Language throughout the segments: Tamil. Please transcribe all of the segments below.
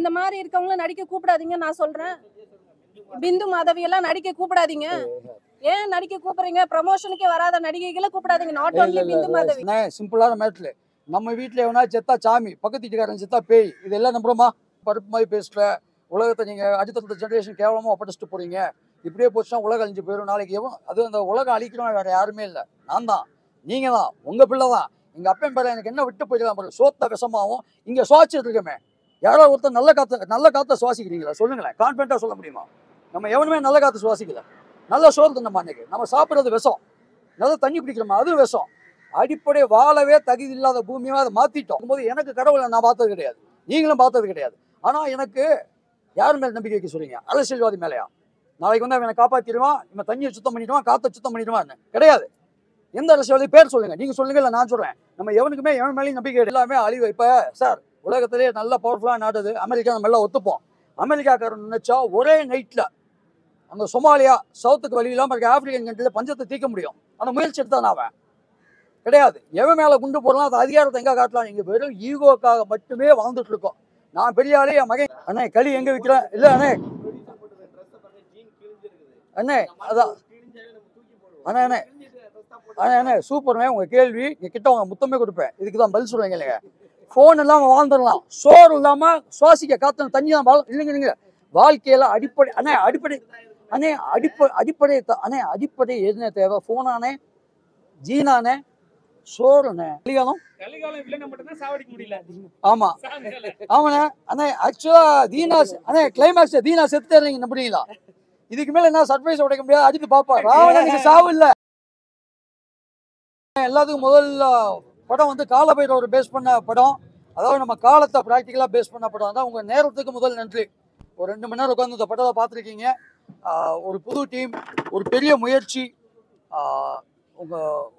இந்த மாதிரி இருக்கவங்கள நடிக்க கூப்பிடாதீங்க நான் சொல்றேன். பிந்து மாதவி எல்லாம் நடிக்க கூப்பிடாதீங்க. ஏன் நடிக்க கூப்பிடுறீங்க? ப்ரமோஷனுக்கே வராத நடிகைகளை கூப்பிடாதீங்க. Not only Bindu Madhavi. சிம்பிளான மேட்ரு. நம்ம வீட்டில் எவனா செத்தா சாமி, பக்கத்து வீட்டுக்காரன் செத்தா பேய், இதெல்லாம் நம்புறோமா? பருப்பு மாதிரி பேசுற உலகத்தை நீங்கள் அடுத்தடுத்த ஜென்ரேஷன் கேவலமாக ஒப்படைச்சிட்டு போறீங்க. இப்படியே போச்சுன்னா உலகம் அழிஞ்சு போயிடும். நாளைக்கு அது அந்த உலகம் அழிக்கிறோம் வேற யாருமே இல்லை. நான் தான், நீங்கள் தான், உங்கள் பிள்ளை தான். எங்கள் அப்பன் பேரை எனக்கு என்ன விட்டு போயிடலாம் பாரு. சோத்த விஷமாவும் இங்கே சுவாச்சிட்டு இருக்கமே. யாரோ ஒருத்தர் நல்ல காற்றை சுவாசிக்கிறீங்களா சொல்லுங்களேன். கான்ஃபிடென்ட்டாக சொல்ல முடியுமா? நம்ம எவனுமே நல்ல காற்று சுவாசிக்கல. நல்ல சோறு தின்னமா அன்னைக்கு. நம்ம சாப்பிட்றது விஷம். நல்ல தண்ணி குடிக்கிறோமா அதுவும் விஷம். அடிப்படை வாழவே தகுதி இல்லாத பூமியாக அதை மாற்றிட்டோம் போது எனக்கு கடவுளை நான் பார்த்தது கிடையாது, நீங்களும் பார்த்தது கிடையாது. ஆனால் எனக்கு யார் மேலே நம்பிக்கை வைக்க சொல்றீங்க? அரசியல்வாதி மேலேயா? நாளைக்கு வந்து அவனை காப்பாற்றிடுவான், இவன் தண்ணியை சுத்தம் பண்ணிடுவான், காற்றை சுத்தம் பண்ணிடுவான்னு கிடையாது. எந்த அரசியல்வாதி பேர் சொல்லுங்க, நீங்கள் சொல்லுங்க, இல்லை நான் சொல்கிறேன். நம்ம எவனுக்குமே எவன் மேலேயும் நம்பிக்கை எல்லாமே அழிவு. இப்போ சார் உலகத்திலேயே நல்ல பவர்ஃபுல்லாக நாடுது அமெரிக்கா. நம்ம எல்லாம் ஒத்துப்போம். அமெரிக்காக்காரன் நினைச்சா ஒரே நைட்டில் அந்த சொமாலியா சவுத்துக்கு வழி இல்லாமல் இருக்க ஆப்பிரிக்கன் கண்ட்ரியில் பஞ்சத்தை தீர்க்க முடியும். அந்த முயற்சி எடுத்தான் அவன் கிடையாது. எவன் மேலே குண்டு போடலாம், அது அதிகாரத்தை எங்கே காட்டலாம்? நீங்கள் வெறும் ஈகோக்காக மட்டுமே வாழ்ந்துட்டு இருக்கோம். நான் பெரிய ஆளே, என் மகன் அண்ணே களி எங்கே விற்கிறேன் இல்லை அண்ணே அண்ணே அதான் அண்ணே அண்ணே அண்ணே அண்ணே சூப்பர்ண்ணே. உங்கள் கேள்வி இங்கே கிட்ட உங்கள் முத்தமே கொடுப்பேன். இதுக்கு தான் பதில் சொல்லுவீங்க இல்லைங்க. ஃபோன் இல்லாமல் வாழ்ந்துடலாம், சோறு இல்லாமல் சுவாசிக்க காற்று தண்ணி தான் இல்லைங்க. நீங்கள் வாழ்க்கையில் அடிப்படை அண்ணே அடிப்படை அண்ணே அடிப்படை அண்ணே அடிப்படை என்ன தேவை? ஃபோனானே, ஜீனானே, சோறுண்ணே. ஆமா ஆமாண்ணே அண்ணே. ஆக்சுவலா தீனா அண்ணே கிளைமேக்ஸ் தீனா செத்து நீங்க நம்புறீங்களா? இதுக்கு மேல என்ன சர்ப்ரைஸ் உடைக்க முடியாது. அடித்து பாப்பா ராவணனுக்கு சாவு இல்ல. எல்லாத்துக்கும் முதல் படம் வந்து காலபைரவர் பேஸ் பண்ண படம். அதாவது நம்ம காலத்தை ப்ராக்டிக்கலாக பேஸ் பண்ண படம் தான். உங்கள் நேரத்துக்கு முதல் நன்றி. ஒரு 2 மணி நேரம் உட்காந்து இந்த படத்தை பார்த்துருக்கீங்க. ஒரு புது டீம், ஒரு பெரிய முயற்சி,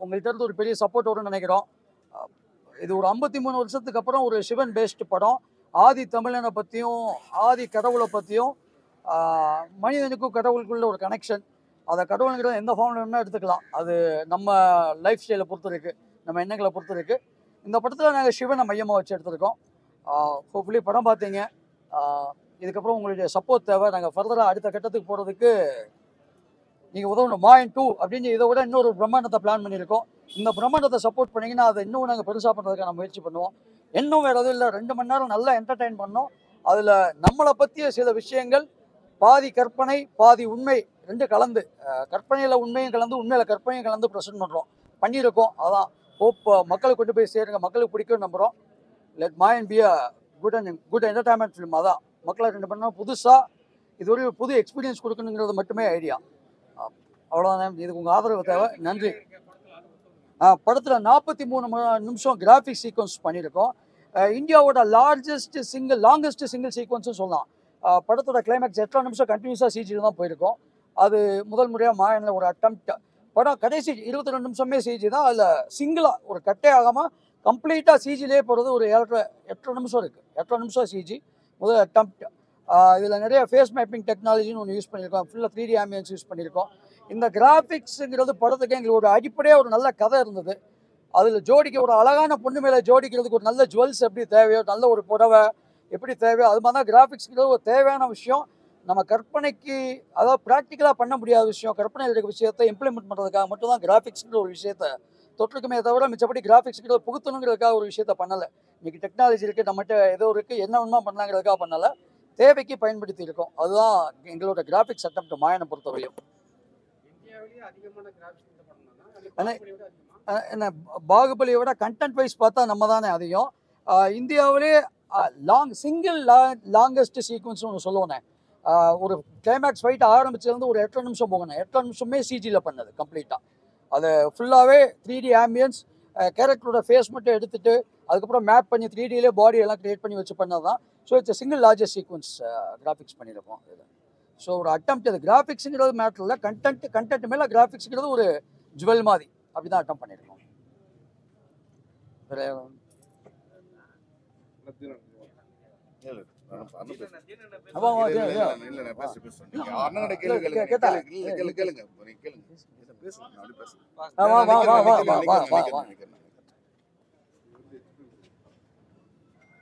உங்கள்கிட்ட இருந்து ஒரு பெரிய சப்போர்ட் வரும்னு நினைக்கிறோம். இது ஒரு 53 வருஷத்துக்கு அப்புறம் ஒரு சிவன் பேஸ்டு படம். ஆதி தமிழனை பற்றியும் ஆதி கடவுளை பற்றியும், மனிதனுக்கும் கடவுளுக்குள்ள ஒரு கனெக்ஷன். அதை கடவுளுங்கிறத எந்த ஃபார்மில் வேணால் எடுத்துக்கலாம். அது நம்ம லைஃப் ஸ்டைலை பொறுத்து இருக்குது, நம்ம எண்ணங்களை பொறுத்து இருக்குது. இந்த படத்தில் நாங்கள் சிவனை மையமாக வச்சு எடுத்திருக்கோம். ஹோப்ஃபுல்லி படம் பார்த்தீங்க. இதுக்கப்புறம் உங்களுடைய சப்போர்ட் தேவை. நாங்கள் ஃபர்தராக அடுத்த கட்டத்துக்கு போகிறதுக்கு நீங்கள் உதவணும். மாயன் 2 அப்படின்னு இதை விட இன்னொரு பிரம்மாண்டத்தை பிளான் பண்ணியிருக்கோம். இந்த பிரம்மாண்டத்தை சப்போர்ட் பண்ணிங்கன்னா அதை இன்னும் நாங்கள் பெருசாக பண்ணுறதுக்கான முயற்சி பண்ணுவோம். இன்னும் வேறு எதுவும் இல்லை, 2 மணி நேரம் நல்லா என்டர்டெயின் பண்ணோம். அதில் நம்மளை பற்றிய சில விஷயங்கள், பாதி கற்பனை பாதி உண்மை, 2 கலந்து, கற்பனையில் உண்மையும் கலந்து உண்மையில் கற்பனையும் கலந்து ப்ரெசென்ட் பண்ணியிருக்கோம். அதான் ஹோப் மக்களுக்கு கொண்டு போய் சேருங்க. மக்களுக்கு பிடிக்கும்னு நம்புகிறோம். Let Mayan be a good entertainment film. அதான் மக்களை 2 மணி நேரம் புதுசாக இது ஒரு புது எக்ஸ்பீரியன்ஸ் கொடுக்கணுங்கிறது மட்டுமே ஐடியா. அவ்வளோதான். இதுக்கு உங்கள் ஆதரவு தேவை. நன்றி. படத்தில் 43 நிமிஷம் கிராஃபிக் சீக்வன்ஸ் பண்ணியிருக்கோம். இந்தியாவோட லாங்கஸ்ட் சிங்கிள் சீக்வன்ஸும் சொல்லலாம். படத்தோட கிளைமேக்ஸ் 8 நிமிஷம் கண்டினியூஸாக சிஜியில் தான் போயிருக்கோம். அது முதல் முறையாக மாயனில் ஒரு அட்டம்ப்ட். படம் கடைசி 22 நிமிஷமே சிஜி தான். அதில் சிங்கிளாக ஒரு கட்டே ஆகாமல் கம்ப்ளீட்டாக சிஜிலே போகிறது ஒரு 8 நிமிஷம் இருக்குது. 8 நிமிஷம் சிஜி முதல் அட்டம்ப்ட். இதில் நிறைய ஃபேஸ் மேப்பிங் டெக்னாலஜின்னு ஒன்று யூஸ் பண்ணியிருக்கோம். ஃபுல்லாக 3D ஆம்பியன்ஸ் யூஸ் பண்ணியிருக்கோம். இந்த கிராஃபிக்ஸுங்கிறது படத்துக்கு எங்களுக்கு ஒரு அடிப்படையாக ஒரு நல்ல கதை இருந்தது. அதில் ஜோடிக்க ஒரு அழகான பொண்ணு மேலே ஜோடிக்கிறதுக்கு ஒரு நல்ல ஜுவல்ஸ் எப்படி தேவையோ, நல்ல ஒரு புடவை எப்படி தேவையோ, அது மாதிரி தான் கிராஃபிக்ஸுங்கிறது ஒரு தேவையான விஷயம். நம்ம கற்பனைக்கு, அதாவது ப்ராக்டிக்கலாக பண்ண முடியாத விஷயம், கற்பனையில் இருக்க விஷயத்தை இம்ப்ளிமெண்ட் பண்ணுறதுக்காக மட்டும்தான் கிராஃபிக்ஸுங்கிற ஒரு விஷயத்தை தொற்றுக்குமே தவிர மிச்சப்படி கிராஃபிக்ஸுங்கிறது புகுத்தணுங்கிறதுக்காக ஒரு விஷயத்த பண்ணலை. இன்றைக்கி டெக்னாலஜி இருக்குது, நம்மகிட்ட ஏதோ இருக்குது, என்ன வேணுமா பண்ணலாங்கிறதுக்காக பண்ணலை, தேவைக்கு பயன்படுத்தி இருக்கோம். அதுதான் எங்களோட கிராஃபிக்ஸ் அட்டம்ப்ட் மாயனை பொறுத்தவரையும். என்ன பாகுபலியை விட கண்டென்ட் வைஸ் பார்த்தா நம்ம தானே அதிகம். இந்தியாவிலே லாங்கஸ்ட் சீக்வன்ஸ் ஒன்று சொல்லுவோண்ணே. ஒரு கிளைமேக்ஸ் ஃபைட் ஆரம்பிச்சிலேருந்து ஒரு 8 நிமிஷம் போகணும். 8 நிமிஷமே சிஜியில் பண்ணது கம்ப்ளீட்டாக. அது ஃபுல்லாகவே 3D ஆம்பியன்ஸ், கேரக்டரோட ஃபேஸ் மட்டும் எடுத்துகிட்டு அதுக்கப்புறம் மேப் பண்ணி 3Dயிலே பாடி எல்லாம் க்ரியேட் பண்ணி வச்சு பண்ணது தான். So it's single largest sequence graphics பண்ணியிருக்கோம். ஸோ ஒரு அட்டம்ப்ட். அது கிராஃபிக்ஸுங்கிறது மேட்டர் இல்லை, கண்டென்ட் மேலே கிராஃபிக்ஸுங்கிறது ஒரு ஜுவல் மாதிரி அப்படி தான் அட்டம் பண்ணியிருக்கோம்.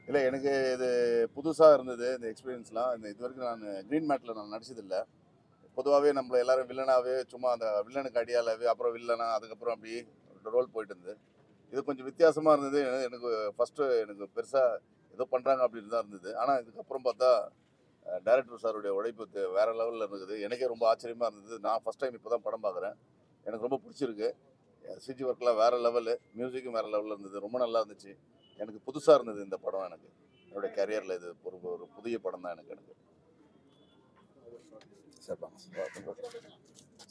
இல்லை, எனக்கு இது புதுசாக இருந்தது இந்த எக்ஸ்பீரியன்ஸ்லாம். இது வரைக்கும் நான் க்ரீன் மேட்டில் நான் நடிச்சதில்லை. பொதுவாகவே நம்மளை எல்லாரும் வில்லனாகவே சும்மா அந்த வில்லனுக்கு அடியாலாவே அப்புறம் வில்லனா அதுக்கப்புறம் அப்படி ரோல் போயிட்டு இருந்தது. இது கொஞ்சம் வித்தியாசமாக இருந்தது. எனக்கு ஃபஸ்ட்டு எனக்கு பெருசாக ஏதோ பண்ணுறாங்க அப்படின்னு தான் இருந்தது. ஆனால் இதுக்கப்புறம் பார்த்தா டைரக்டர் சாருடைய உழைப்பு வேறு லெவலில் இருந்தது. எனக்கே ரொம்ப ஆச்சரியமாக இருந்தது. நான் ஃபஸ்ட் டைம் இப்போ தான் படம் பார்க்குறேன். எனக்கு ரொம்ப பிடிச்சிருக்கு. சிஜி ஒர்க்லாம் வேறு லெவலு, மியூசிக்கும் வேறு லெவலில் இருந்தது. ரொம்ப நல்லா இருந்துச்சு. எனக்கு புதுசாக இருந்தது இந்த படம். எனக்கு என்னுடைய கரியரில் இது ஒரு புதிய படம் தான் எனக்கு.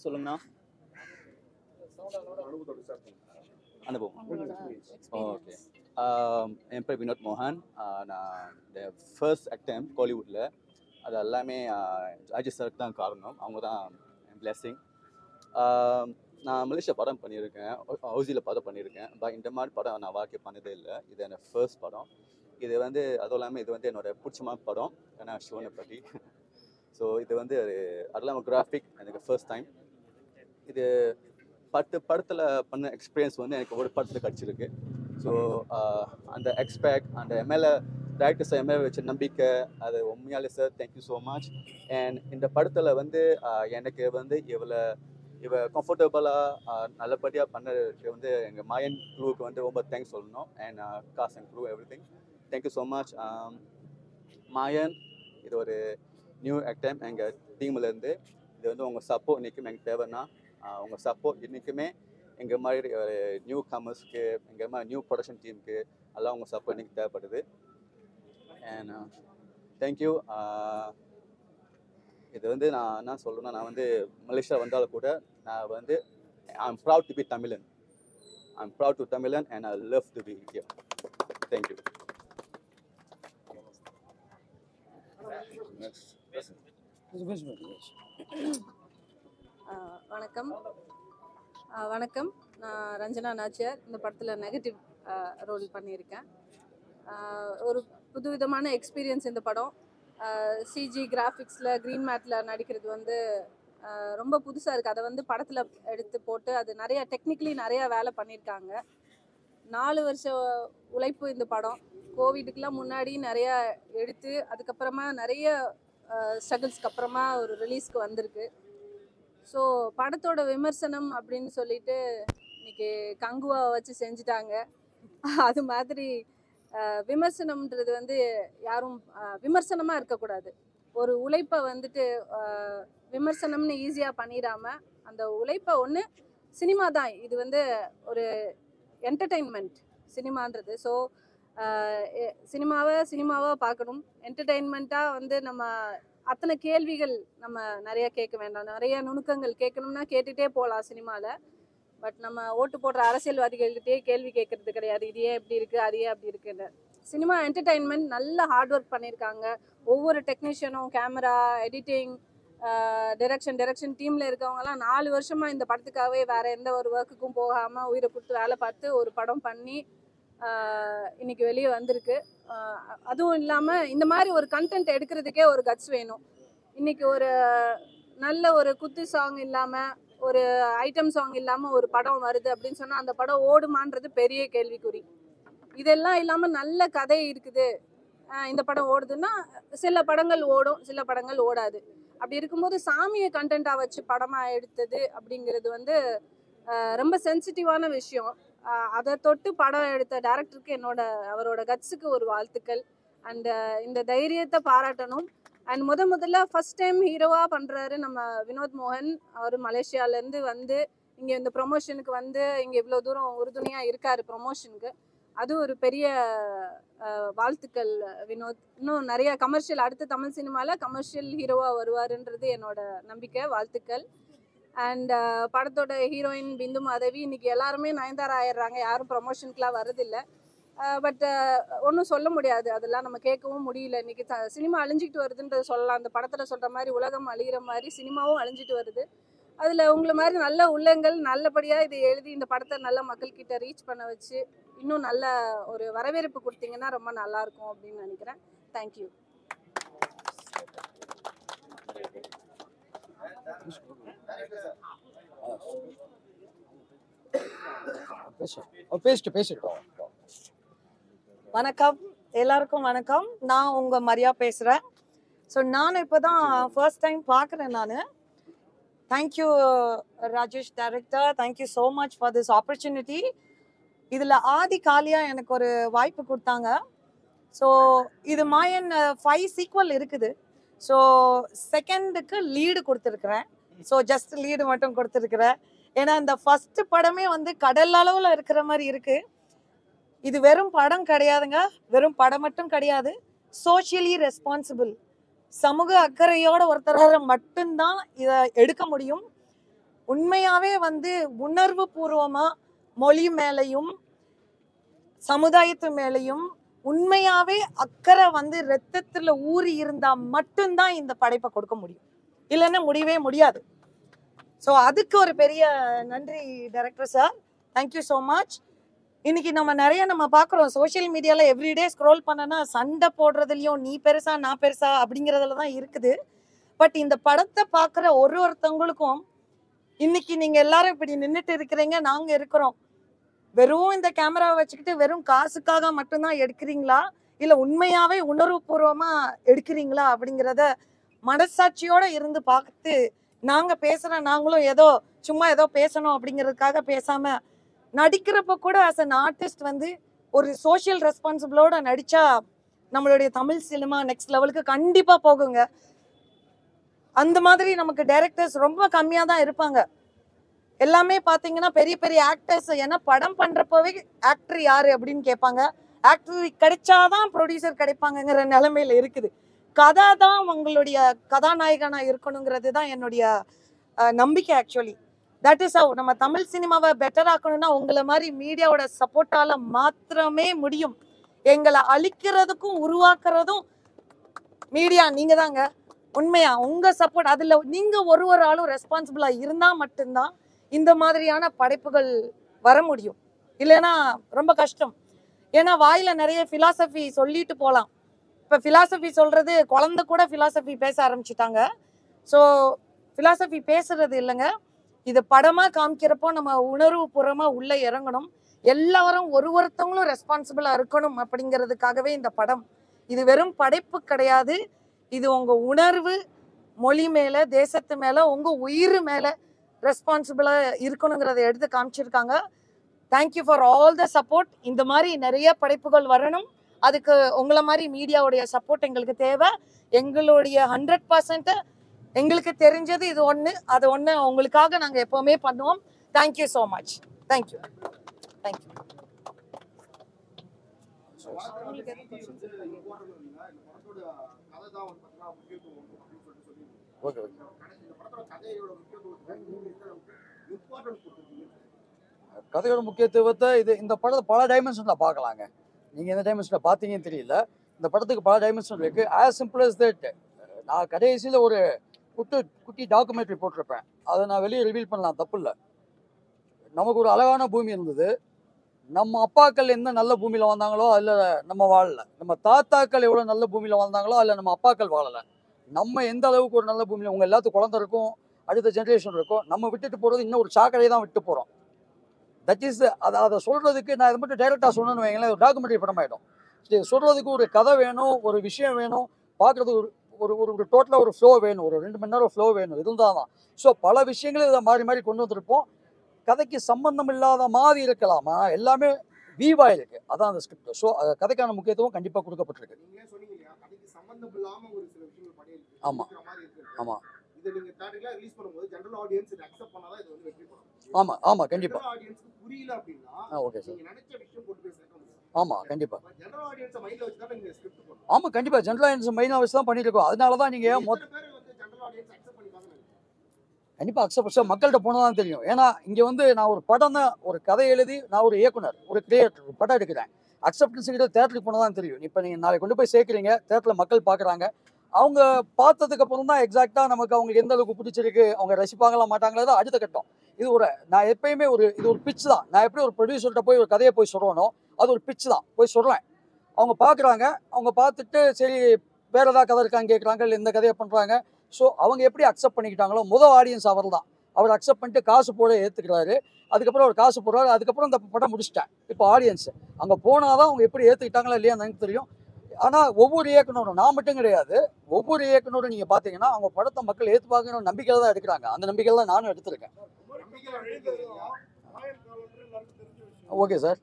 சொல்லுங்கண்ணா. அனுபவம். ஓகே. என் பேர் வினோத் மோகன். நான் இந்த ஃபர்ஸ்ட் அட்டெம்ப்ட் கோலிவுட்டில் அது எல்லாமே ராஜேஷ் சாருக்கு தான் காரணம். அவங்க தான் என் பிளெஸிங். நான் மலேசியா படம் பண்ணியிருக்கேன், ஹவுசியில் படம் பண்ணியிருக்கேன். பட் இந்த மாதிரி படம் நான் வாழ்க்கை பண்ணதே இல்லை. இது என்னோடய ஃபர்ஸ்ட் படம். இது வந்து அதுவும் இல்லாமல் இது வந்து என்னோடய பிடிச்சமான படம், ஏன்னா ஷோனை பற்றி. ஸோ இது வந்து அது இல்லாமல் கிராஃபிக் எனக்கு ஃபர்ஸ்ட் டைம். இது 10 படத்தில் பண்ண எக்ஸ்பீரியன்ஸ் வந்து எனக்கு ஒரு படத்தில் கிடச்சிருக்கு. ஸோ அந்த எக்ஸ்பெக்ட் அந்த எம்எல்ஏ டைரக்டர் சார் எம்எல்ஏ வச்ச நம்பிக்கை அது உண்மையாலே sir thank you so much. And இந்த படத்தில் வந்து எனக்கு வந்து இவ கம்ஃபர்டபுளாக நல்லபடியாக பண்ணதுக்கு வந்து எங்கள் மாயன் க்ரூவுக்கு வந்து ரொம்ப தேங்க்ஸ் சொல்லணும். And cast and crew everything thank you so much. Maayan இது ஒரு நியூ ஆக்டம் எங்கள் டீம்லேருந்து. இது வந்து உங்கள் சப்போர்ட் இன்றைக்கும் எனக்கு தேவைன்னா உங்கள் சப்போர்ட் இன்றைக்குமே எங்கள் மாதிரி ஒரு நியூ கமர்ஸ்க்கு எங்கள் மாதிரி நியூ ப்ரொடக்ஷன் டீமுக்கு எல்லாம் உங்கள் சப்போர்ட் இன்றைக்கி தேவைப்படுது. And thank you. இது வந்து நான் என்ன சொல்லணும்னா, நான் வந்து மலேசியா வந்தாலும் கூட நான் வந்து ஐம் ப்ரவுட் டு பி தமிழன். ஐம் ப்ரவுட் டு தமிழன் and I love to be here. Thank you. வணக்கம். நான் ரஞ்சனா நாச்சியார். இந்த படத்தில் நெகட்டிவ் ரோல் பண்ணியிருக்கேன். ஒரு புதுவிதமான எக்ஸ்பீரியன்ஸ் இந்த படம். சிஜி கிராஃபிக்ஸில் க்ரீன் மேட்டில் நடிக்கிறது வந்து ரொம்ப புதுசாக இருக்குது. அதை வந்து படத்தில் எடுத்து போட்டு அது நிறையா டெக்னிக்கலி நிறையா வேலை பண்ணியிருக்காங்க. 4 வருஷ உழைப்பு இந்த படம். கோவிடுக்கெலாம் முன்னாடி நிறையா எடுத்து அதுக்கப்புறமா நிறைய ஸ்ட்ரகிள்ஸ்க்கு அப்புறமா ஒரு ரிலீஸ்க்கு வந்திருக்கு. ஸோ படத்தோட விமர்சனம் அப்படின்னு சொல்லிட்டு இன்னைக்கு கங்குவா வச்சு செஞ்சுட்டாங்க. அது மாதிரி விமர்சனம்ன்றது வந்து யாரும் விமர்சனமாக இருக்கக்கூடாது. ஒரு உழைப்பை வந்துட்டு விமர்சனம்னு ஈஸியாக பண்ணிடாமல் அந்த உழைப்பை ஒன்று சினிமா தான், இது வந்து ஒரு என்டர்டெயின்மெண்ட் சினிமான்றது. ஸோ சினிமாவை பார்க்கணும். என்டர்டெயின்மெண்ட்டாக வந்து நம்ம அத்தனை கேள்விகள் நம்ம நிறைய கேட்க வேண்டாம். நிறைய நுணுக்கங்கள் கேட்கணும்னா கேட்டுகிட்டே போகலாம் சினிமாவில். பட் நம்ம ஓட்டு போடுற அரசியல்வாதிகள்கிட்டே கேள்வி கேட்கறது கிடையாது. இது ஏன் இப்படி இருக்குது, அது ஏன் அப்படி இருக்குன்னு. சினிமா என்டர்டெயின்மெண்ட் நல்ல ஹார்ட் ஒர்க் பண்ணியிருக்காங்க. ஒவ்வொரு டெக்னீஷியனும், கேமரா, எடிட்டிங், டைரக்ஷன் டீமில் இருக்கவங்கலாம் 4 வருஷமாக இந்த படத்துக்காகவே வேறு எந்த ஒரு ஒர்க்குக்கும் போகாமல் உயிரை கொடுத்து வேலை பார்த்து ஒரு படம் பண்ணி இன்னைக்கு வெளியே வந்திருக்கு. அதுவும் இல்லாமல் இந்த மாதிரி ஒரு கண்டென்ட் எடுக்கிறதுக்கே ஒரு கட்ஸ் வேணும். இன்றைக்கி ஒரு நல்ல ஒரு குத்து சாங் இல்லாமல், ஒரு ஐட்டம் சாங் இல்லாமல் ஒரு படம் வருது அப்படின்னு சொன்னால் அந்த படம் ஓடுமான்றது பெரிய கேள்விக்குறி. இதெல்லாம் இல்லாமல் நல்ல கதை இருக்குது, இந்த படம் ஓடுதுன்னா சில படங்கள் ஓடும், சில படங்கள் ஓடாது. அப்படி இருக்கும்போது சாமியை கண்டென்ட்டாக வச்சு படமாக எடுத்தது அப்படிங்கிறது வந்து ரொம்ப சென்சிட்டிவான விஷயம். அதை தொட்டு படம் எடுத்த டைரக்டருக்கு அவரோட கட்ஸுக்கு ஒரு வாழ்த்துக்கள். அண்ட் இந்த தைரியத்தை பாராட்டணும். அண்ட் முதல்ல ஃபர்ஸ்ட் டைம் ஹீரோவாக பண்ணுறாரு நம்ம வினோத் மோகன். அவர் மலேசியாவிலேருந்து வந்து இங்கே இந்த ப்ரொமோஷனுக்கு வந்து இங்கே இவ்வளோ தூரம் உறுதுணையாக இருக்கார் ப்ரொமோஷனுக்கு. அது ஒரு பெரிய வாழ்த்துக்கள் வினோத். இன்னும் நிறைய கமர்ஷியல், அடுத்த தமிழ் சினிமாவில் கமர்ஷியல் ஹீரோவாக வருவாருன்றது என்னோட நம்பிக்கை. வாழ்த்துக்கள். அண்ட் படத்தோட ஹீரோயின் பிந்து மாதவி. இன்றைக்கி எல்லாருமே நயன்தாரா ஆயிடுறாங்க, யாரும் ப்ரொமோஷனுக்குலாம் வரதில்லை. பட் ஒன்றும் சொல்ல முடியாது, அதெல்லாம் நம்ம கேட்கவும் முடியல. இன்றைக்கி சினிமா அழிஞ்சிக்கிட்டு வருதுன்றது சொல்லலாம். அந்த படத்தில் சொல்கிற மாதிரி உலகம் அழிகிற மாதிரி சினிமாவும் அழிஞ்சிட்டு வருது. அதில் உங்களை மாதிரி நல்ல உள்ளங்கள் நல்லபடியாக இதை எழுதி இந்த படத்தை நல்ல மக்கள்கிட்ட ரீச் பண்ண வச்சு இன்னும் நல்ல ஒரு வரவேற்பு கொடுத்தீங்கன்னா ரொம்ப நல்லாயிருக்கும் அப்படின்னு நினைக்கிறேன். தேங்க்யூ. பேசிட்டு வணக்கம். எல்லாருக்கும் வணக்கம். நான் உங்க மரியா பேசுறேன். ஸோ நான் இப்போதான் ஃபர்ஸ்ட் டைம் பார்க்குறேன். நான் thank you Rajesh director, thank you so much for this opportunity. இதில் ஆதி காலியா எனக்கு ஒரு வாய்ப்பு கொடுத்தாங்க. ஸோ இது மாயன் 5 சீக்வல் இருக்குது. ஸோ செகண்டுக்கு லீடு கொடுத்துருக்குறேன். ஸோ ஜஸ்ட் லீடு மட்டும் கொடுத்துருக்குறேன். ஏன்னா இந்த ஃபர்ஸ்ட் படமே வந்து கடல் அளவில் இருக்கிற மாதிரி இருக்கு. இது வெறும் படம் கிடையாதுங்க, வெறும் படம் மட்டும் கிடையாது. சோஷியலி ரெஸ்பான்சிபிள், சமூக அக்கறையோட ஒருத்தராக மட்டும்தான் இதை எடுக்க முடியும். உண்மையாவே வந்து உணர்வு பூர்வமா மொழி மேலையும் சமுதாயத்து மேலையும் உண்மையாவே அக்கறை வந்து ரத்தத்துல ஊறி இருந்தா மட்டும்தான் இந்த படைப்பை கொடுக்க முடியும். இல்லைன்னா முடியவே முடியாது. ஸோ அதுக்கு ஒரு பெரிய நன்றி director sir, thank you so much. இன்னைக்கு நம்ம பார்க்குறோம் சோஷியல் மீடியாவில் எவ்ரிடே ஸ்க்ரோல் பண்ணனா சண்டை போடுறதுலையும் நீ பெருசா நான் பெருசா அப்படிங்கிறதுல தான் இருக்குது. பட் இந்த படத்தை பார்க்குற ஒருத்தவங்களுக்கும் இன்னைக்கு நீங்கள் எல்லாரும் இப்படி நின்றுட்டு இருக்கிறீங்க, நாங்கள் இருக்கிறோம். வெறும் இந்த கேமராவை வச்சுக்கிட்டு வெறும் காசுக்காக மட்டும்தான் எடுக்கிறீங்களா, இல்லை உண்மையாகவே உணர்வுபூர்வமாக எடுக்கிறீங்களா அப்படிங்கிறத மனசாட்சியோடு இருந்து பார்த்து நாங்கள் பேசுகிற நாங்களும் சும்மா ஏதோ பேசணும் அப்படிங்கிறதுக்காக பேசாமல் நடிக்கிறப்ப கூட ஆஸ் அன் ஆர்டிஸ்ட் வந்து ஒரு சோஷியல் ரெஸ்பான்சிபிளோட நடிச்சா நம்மளுடைய தமிழ் சினிமா நெக்ஸ்ட் லெவலுக்கு கண்டிப்பாக போகுங்க. அந்த மாதிரி நமக்கு டைரக்டர்ஸ் ரொம்ப கம்மியாக தான் இருப்பாங்க. எல்லாமே பார்த்தீங்கன்னா பெரிய பெரிய ஆக்டர்ஸ், ஏன்னா படம் பண்ணுறப்பவே ஆக்டர் யாரு அப்படின்னு கேட்பாங்க. ஆக்டர் கிடைச்சாதான் ப்ரொடியூசர் கிடைப்பாங்கங்கிற நிலைமையில இருக்குது. கதை தான் உங்களுடைய கதாநாயகனாக இருக்கணுங்கிறது தான் என்னுடைய நம்பிக்கை. ஆக்சுவலி தட் இஸ் ஹவ் நம்ம தமிழ் சினிமாவை பெட்டர் ஆக்கணும்னா உங்களை மாதிரி மீடியாவோட சப்போர்ட்டால மாத்திரமே முடியும். எங்களை அழிக்கிறதுக்கும் உருவாக்குறதும் மீடியா நீங்க தாங்க. உண்மையா உங்க சப்போர்ட், அதுல நீங்க ஒரு ஆளும் ரெஸ்பான்சிபிளா இருந்தா மட்டும்தான் இந்த மாதிரியான படைப்புகள் வர முடியும். இல்லைன்னா ரொம்ப கஷ்டம். ஏன்னா வாயில நிறைய பிலாசபி சொல்லிட்டு போகலாம். இப்போ பிலாசபி சொல்றது குழந்தை கூட பிலாசபி பேச ஆரம்பிச்சுட்டாங்க. ஸோ பிலாசபி பேசுறது இல்லைங்க, இது படமாக காமிக்கிறப்போ நம்ம உணர்வு பூர்வமாக உள்ளே இறங்கணும். எல்லாரும் ஒருத்தவங்களும் ரெஸ்பான்சிபிளாக இருக்கணும் அப்படிங்கிறதுக்காகவே இந்த படம். இது வெறும் படைப்பு கிடையாது, இது உங்கள் உணர்வு, மொழி மேலே, தேசத்து மேலே, உங்கள் உயிர் மேலே ரெஸ்பான்சிபிளாக இருக்கணுங்கிறத எடுத்து காமிச்சிருக்காங்க. Thank you for all the support. இந்த மாதிரி நிறைய படைப்புகள் வரணும். அதுக்கு உங்களை மாதிரி மீடியாவுடைய சப்போர்ட் எங்களுக்கு தேவை. எங்களுடைய 100% எங்களுக்கு தெரிஞ்சது இது ஒன்று, அது ஒன்று உங்களுக்காக நாங்கள் எப்போவுமே பண்ணுவோம். Thank you so much. Thank you thank you. கதையோட முக்கியத்துவத்தை இந்த படத்தை பல டைமென்ஷனில் பார்க்கலாங்க. நீங்கள் எந்த டைமென்ஷனில் பார்த்தீங்கன்னு தெரியல. இந்த படத்துக்கு பல டைமென்ஷன் இருக்குது. ஆஸ் சிம்பிள் அஸ் தட், நான் கடைசியில் ஒரு குட்டி டாக்குமெண்ட்ரி போட்டிருப்பேன். அதை நான் வெளியே ரிவீல் பண்ணலாம், தப்பு இல்லை. நமக்கு ஒரு அழகான பூமி இருந்தது. நம்ம அப்பாக்கள் எந்த நல்ல பூமியில் வாழ்ந்தாங்களோ அதில் நம்ம வாழலை. நம்ம தாத்தாக்கள் எவ்வளோ நல்ல பூமியில் வாழ்ந்தாங்களோ அதில் நம்ம அப்பாக்கள் வாழலை. நம்ம எந்த அளவுக்கு ஒரு நல்ல பூமியில் உங்கள் எல்லாத்துக்கும் குழந்தை இருக்கும், அடுத்த ஜென்ரேஷன் இருக்கும். நம்ம விட்டுட்டு போகிறது இன்னும் ஒரு சாக்கடையை தான் விட்டு போகிறோம். தட் இஸ் அதை சொல்கிறதுக்கு நான் இதை மட்டும் டைரெக்டாக சொன்னேன்னு வைங்களேன், ஒரு டாக்குமெண்ட்ரி படம் ஆகிடும். சொல்கிறதுக்கு ஒரு கதை வேணும், ஒரு விஷயம் வேணும், பார்க்குறதுக்கு ஒரு டோட்டலாக ஒரு ஃப்ளோ வேணும், ஒரு 2 மணி நேரம் ஃப்ளோ வேணும். இருந்தால் தான். ஸோ பல விஷயங்களும் இதை மாறி கொண்டு வந்திருப்போம். கதைக்கு சம்பந்தம் இல்லாத மாதிரி இருக்கலாமா, எல்லாமே வீவா இருக்கு. அதான் அந்த ஸ்கிரிப்ட். ஸோ கதைக்கான முக்கியத்துவம் கண்டிப்பாக கொடுக்கப்பட்டிருக்கு. ஆமாம் ஆமாம் ஆமாம் ஆமாம் கண்டிப்பாக. Okay sir. ஆமாம் கண்டிப்பாக. ஆமாம் கண்டிப்பாக ஜென்ரல் ஆடியன்ஸ் மைனாக வச்சு தான் பண்ணிட்டு இருக்கோம். அதனால தான் நீங்கள் கண்டிப்பாக அக்செப்ட் சார் மக்கள்கிட்ட போனால் தான் தெரியும். ஏன்னா இங்கே நான் ஒரு படம் தான், ஒரு கதை எழுதி, நான் ஒரு இயக்குனர், ஒரு கிரியேட்டர், ஒரு படம் எடுக்கிறேன். அக்செப்டன்ஸ் கிட்ட தேட்டருக்கு போனால் தான் தெரியும். இப்போ நீங்கள் நாளைக்கு கொண்டு போய் சேர்க்குறீங்க, தேட்டரில் மக்கள் பார்க்குறாங்க. அவங்க பார்த்ததுக்கு அப்புறம் தான் எக்ஸாக்டாக நமக்கு அவங்களுக்கு எந்த அளவுக்கு பிடிச்சிருக்கு, அவங்க ரசிப்பாங்களா மாட்டாங்களா தான் அடுத்த கட்டம். நான் எப்பயுமே இது ஒரு பிட்ச் தான். நான் எப்படி ஒரு ப்ரொடியூசர்கிட்ட போய் ஒரு கதையை போய் சொல்கிறேனோ அது ஒரு பிட்ச் தான், போய் சொல்கிறேன். அவங்க பார்க்குறாங்க, அவங்க பார்த்துட்டு சரி வேறு ஏதாவது கதை இருக்கான்னு கேட்குறாங்க, இல்லை இந்த கதையை பண்ணுறாங்க. ஸோ அவங்க எப்படி அக்செப்ட் பண்ணிக்கிட்டாங்களோ ஆடியன்ஸ் அவர் தான். அவர் அக்செப்ட் பண்ணிட்டு காசு போட ஏற்றுக்கிறாரு. அதுக்கப்புறம் அவர் காசு போடுறாரு. அதுக்கப்புறம் இந்த படம் முடிச்சிட்டேன். இப்போ ஆடியன்ஸ் அங்கே போனால் தான் அவங்க எப்படி ஏற்றுக்கிட்டாங்களா இல்லையா எனக்கு தெரியும். ஆனால் ஒவ்வொரு இயக்குனரும், நான் மட்டும் கிடையாது, ஒவ்வொரு இயக்குனரும் நீங்கள் பார்த்தீங்கன்னா அவங்க படத்தை மக்கள் ஏற்றுப்பாங்கிற நம்பிக்கையில் தான் எடுக்கிறாங்க. அந்த நம்பிக்கையில் தான் நானும் எடுத்திருக்கேன். Okay sir.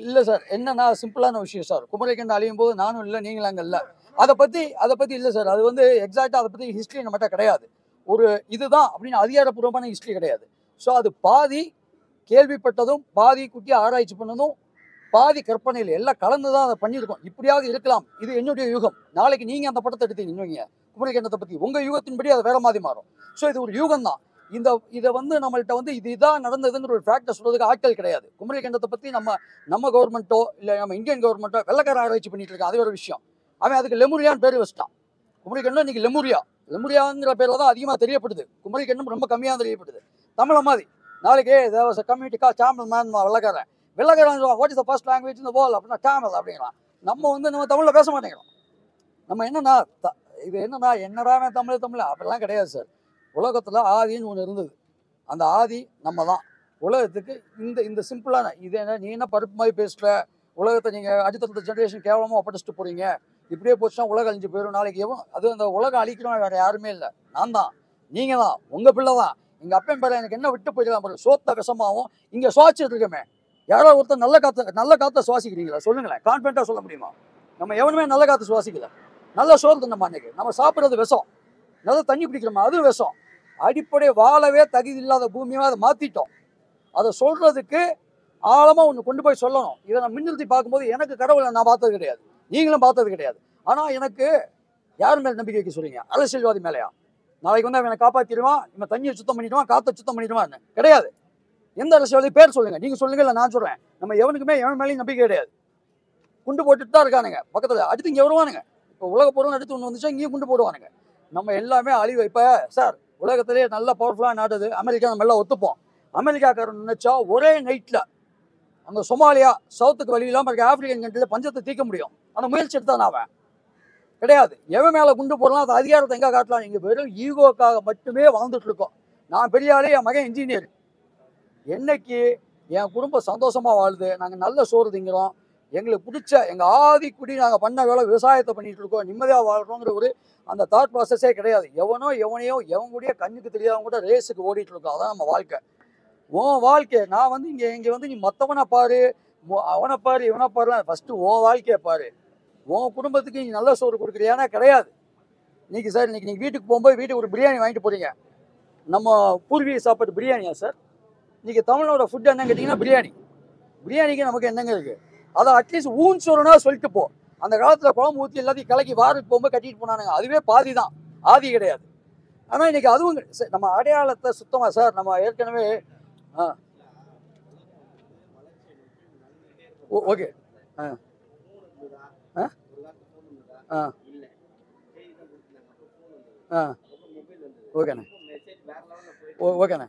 இல்லை சார், என்னன்னா சிம்பிளான விஷயம் சார். குமரிக்கண்ட அழியும் போது நானும் இல்லை, நீங்களும் அங்கே இல்லை. அதை பற்றி இல்லை சார். அது வந்து எக்ஸாக்டாக அதை பற்றி ஹிஸ்ட்ரி நம்மகிட்ட கிடையாது. ஒரு இதுதான் அப்படின்னு அதிகாரப்பூர்வமான ஹிஸ்ட்ரி கிடையாது. ஸோ அது பாதி கேள்விப்பட்டதும், பாதி குட்டி ஆராய்ச்சி பண்ணதும், பாதி கற்பனையில் எல்லாம் கலந்து தான் அதை பண்ணியிருக்கோம். இப்படியாவது இருக்கலாம், இது என்னுடைய யூகம். நாளைக்கு நீங்கள் அந்த படத்தை எடுத்தீங்க குமரிக்கண்டத்தை பற்றி, உங்கள் யூகத்தின்படி அது வேற மாதிரி மாறும். ஸோ இது ஒரு யூகம் தான். இதை வந்து நம்மள்கிட்ட வந்து இதுதான் நடந்ததுங்கிற ஒரு ஃபேக்டை சொல்றதுக்கு ஆட்கள் கிடையாது. குமரிக்கண்டத்தை பற்றி நம்ம கவர்மெண்ட்டோ இல்லை நம்ம இந்தியன் கவர்மெண்ட்டோ வெள்ளக்கார ஆராய்ச்சி பண்ணிட்டு இருக்கோம். அது ஒரு விஷயம். அவன் அதுக்கு லெமுரியான்னு பேர் வச்சிட்டான். குமரிக்கண்டம் இன்னைக்கு லெமுரியாங்கிற பேரில் தான் அதிகமாக தெரியப்படுது. குமரிக்கண்டம் ரொம்ப கம்மியாக தெரியப்படுது. தமிழை மாதிரி நாளைக்கு கம்யூனிட்டிக்கா சாமல் மேன் வெள்ளக்காரன் what is the first language இந்த வேர்ல்ட் அப்படின்னா டாமல் அப்படிங்கிறான். நம்ம தமிழில் பேச மாட்டேங்கிறோம். நம்ம என்னடா தமிழ் அப்படிலாம் கிடையாது சார். உலகத்தில் ஆதின்னு ஒன்று இருந்தது. அந்த ஆதி நம்ம தான். உலகத்துக்கு இந்த சிம்பிளான இது என்ன, நீ என்ன பருப்பு மாதிரி பேசுகிற, உலகத்தை நீங்கள் அடுத்தடுத்த ஜென்ரேஷன் கேவலமாக ஒப்படைச்சிட்டு போகிறீங்க, இப்படியே போச்சுன்னா உலகம் அழிஞ்சு போயிடும். நாளைக்கு அது அந்த உலகம் அழிக்கிறோம் வேறு யாருமே இல்லை. நான் தான், நீங்கள் தான், உங்கள் பிள்ளை தான். எங்கள் அப்பன் பேரை எனக்கு என்ன விட்டு போயிடலாம், சோத்த விஷமாகவும் இங்கே சுவாச்சிட்டு இருக்கமே. யாரோ ஒருத்தர் நல்ல காற்றை சுவாசிக்கிறீங்களா சொல்லுங்களேன், கான்ஃபிடண்ட்டாக சொல்ல முடியுமா? நம்ம எவனுமே நல்ல காற்று சுவாசிக்கல. நல்ல சோறு தின்னமா அன்னைக்கு, நம்ம சாப்பிட்றது விஷம். நல்லா தண்ணி குடிக்கிறோமா அது விஷம். அடிப்படை வாழவே தகுதி இல்லாத பூமியாக அதை மாற்றிட்டோம். அதை சொல்கிறதுக்கு ஆழமாக ஒன்று கொண்டு போய் சொல்லணும். இதை நான் மின்னழுத்தி பார்க்கும்போது எனக்கு கடவுளை நான் பார்த்தது கிடையாது, நீங்களும் பார்த்தது கிடையாது. ஆனால் எனக்கு யார் மேலே நம்பிக்கை வைக்க சொல்றீங்க? அரசியல்வாதி மேலேயா? நாளைக்கு வந்து அவனை காப்பாற்றிடுவான், இவன் தண்ணியை சுத்தம் பண்ணிடுவான், காற்றை சுத்தம் பண்ணிடுவான்னு கிடையாது. எந்த அரசியல்வாதி பேர் சொல்லுங்கள், நீங்கள் சொல்லுங்க, இல்லை நான் சொல்கிறேன். நம்ம எவனுக்குமே எவன் மேலேயும் நம்பிக்கை கிடையாது. குண்டு போட்டுட்டு தான் இருக்கானுங்க பக்கத்தில். அடுத்து இங்கே வருவானுங்க. இப்போ உலக பொருள் அடுத்து ஒன்று வந்துச்சா இங்கேயும் குண்டு போடுவானுங்க. நம்ம எல்லாமே அழிவு. இப்போ சார் உலகத்திலேயே நல்ல பவர்ஃபுல்லாக நாடுது அமெரிக்கா. நம்ம எல்லாம் ஒத்துப்போம். அமெரிக்காக்காரன் நினைச்சா ஒரே நைட்டில் அந்த சொமாலியா சவுத்துக்கு வழி இல்லாமல் இருக்க ஆப்பிரிக்கன் கண்ட்ரியில் பஞ்சத்தை தீர்க்க முடியும். அந்த முயற்சி எடுத்தான் அவன் கிடையாது. எவன் மேலே குண்டு போடலாம், அது அதிகாரத்தை எங்கே காட்டலாம்? இங்கே வெறும் ஈகோக்காக மட்டுமே வாழ்ந்துட்டு இருக்கோம். நான் பெரிய ஆளே, என் மகன் இன்ஜினியர். என்னைக்கு என் குடும்பம் சந்தோஷமாக வாழுது, நாங்கள் நல்ல சோறு திங்கிறோம், எங்களுக்கு பிடிச்ச எங்கள் ஆதிக்குடி நாங்கள் பண்ண வேலை விவசாயத்தை பண்ணிகிட்டு இருக்கோம், நிம்மதியாக வாழ்கிறோங்கிற ஒரு அந்த தாட் ப்ராசஸே கிடையாது. எவனையோ எவன் கூடயே கண்ணுக்கு தெரியாதவங்க கூட ரேஸுக்கு ஓடிட்டு இருக்கோம். அதான் நம்ம வாழ்க்கை. உன் வாழ்க்கை நான் வந்து இங்கே வந்து நீ மற்றவனை பாரு, அவனை பாரு, இவனை பாருலாம். ஃபஸ்ட்டு உன் வாழ்க்கையை பாரு. உன் குடும்பத்துக்கு நீ நல்ல சோறு கொடுக்குறியானா கிடையாது. இன்னைக்கு சார் நீங்கள் வீட்டுக்கு போகும்போது வீட்டுக்கு ஒரு பிரியாணி வாங்கிட்டு போகிறீங்க. நம்ம பூர்வீக சாப்பாடு பிரியாணியா சார்? இன்றைக்கி தமிழோட ஃபுட் என்னன்னு கேட்டிங்கன்னா பிரியாணிக்கு நமக்கு என்னங்க இருக்குது? அதை அட்லீஸ்ட் ஊன் சோறுனா சொல்லிட்டு போ. அந்த காலத்தில் குழம்பு ஊற்றி எல்லாத்தையும் கலக்கி வாரத்துக்கு போகும்போது கட்டிட்டு போனானுங்க. அதுவே பாதி தான், ஆதி கிடையாது. ஆனால் இன்றைக்கி அதுவும் நம்ம அடையாளத்தை சுத்தமாக சார் நம்ம ஏற்கனவே ஓகே ஓகேண்ணே ஓகேண்ணே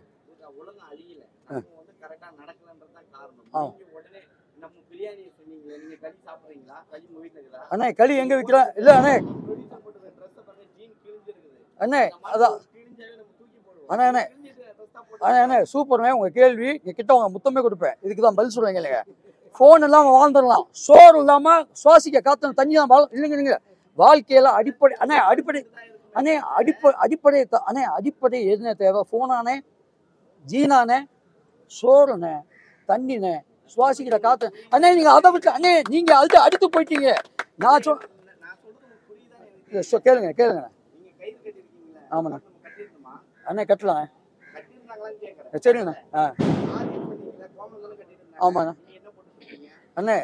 அண்ணே களி எங்கே விற்கிறோம்? இல்லை அண்ணே அண்ணே அதான் அண்ணே அண்ணே அண்ணே அண்ணே சூப்பர்ண்ணே. உங்கள் கேள்வி கிட்ட உங்கள் முத்தமே கொடுப்பேன். இதுக்கு தான் பதில் சொல்லுவீங்க இல்லைங்க. ஃபோன் இல்லாமல் வாழ்ந்துடலாம், சோறு இல்லாமல் சுவாசிக்க காற்று தண்ணி தான் இல்லைங்க. வாழ்க்கையில் அடிப்படை அடிப்படை என்ன தேவை? ஃபோனானே, ஜீனானே, சோறுண்ணே, தண்ணிண்ணே, சுவாசிக்கிற காற்று. அண்ணே நீங்கள் அதை விட்டு அண்ணே நீங்கள் அது அடுத்து போயிட்டீங்க. நான் கேளுங்க. ஆமாண்ணா அண்ணே கட்டலாண்ணே. சரிங்கண்ணா. ஆமாண்ணா அண்ணே.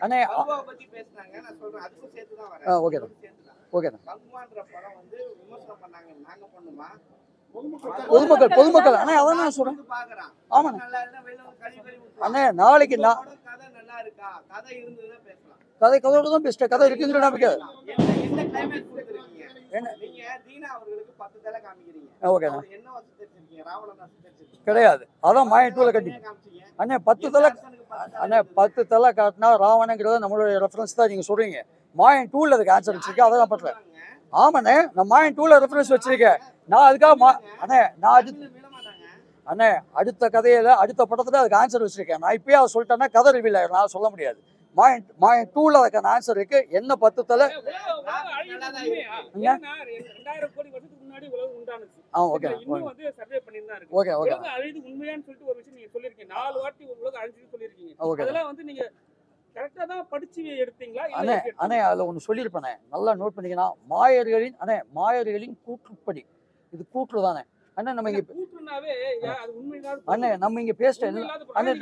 அண்ணே ஓகேண்ணா. பொதுமக்கள் அண்ணே அதான் நான் சொல்றேன். ஆமாண்ணே அண்ணே நாளைக்கு நான் கதையோட தான் பேசிட்டேன். கதை இருக்குங்கிற நம்பிக்கை ஓகேண்ணா கிடையாது. அதான் மாயன் 2ல கட்டி அண்ணே 10 தலை காட்டினா ராவணங்கிறத நம்மளுடைய ரெஃபரன்ஸ் தான் நீங்கள் சொல்கிறீங்க. மாயன் 2ல அதுக்கு ஆன்சர் வச்சிருக்கேன். அதை தான் பண்ணுறேன். ஆமாண்ணே நான் மாயன் 2ல ரெஃபரன்ஸ் வச்சிருக்கேன். நான் அதுக்காக அண்ணே அடுத்த கதையில் அடுத்த படத்தில் அதுக்கு ஆன்சர் வச்சுருக்கேன். நான் இப்பயே அதை சொல்லிட்டேன்னா கதை ரிவீல் ஆகிடும், நான் சொல்ல முடியாது. மாயன் 2ல அதுக்கான ஆன்சர் இருக்குது. என்ன 10 தலை ஓகே ஓகே ஓகே அண்ணே அண்ணே அதில் ஒன்று சொல்லியிருப்பேனே, நல்லா நோட் பண்ணிக்கணும். மாயர்களின் கூற்றுப்படி, இது கூற்று தானே அண்ணே. நம்ம இங்க அண்ணே நம்ம இங்க பேசிட்டேன் அண்ணே.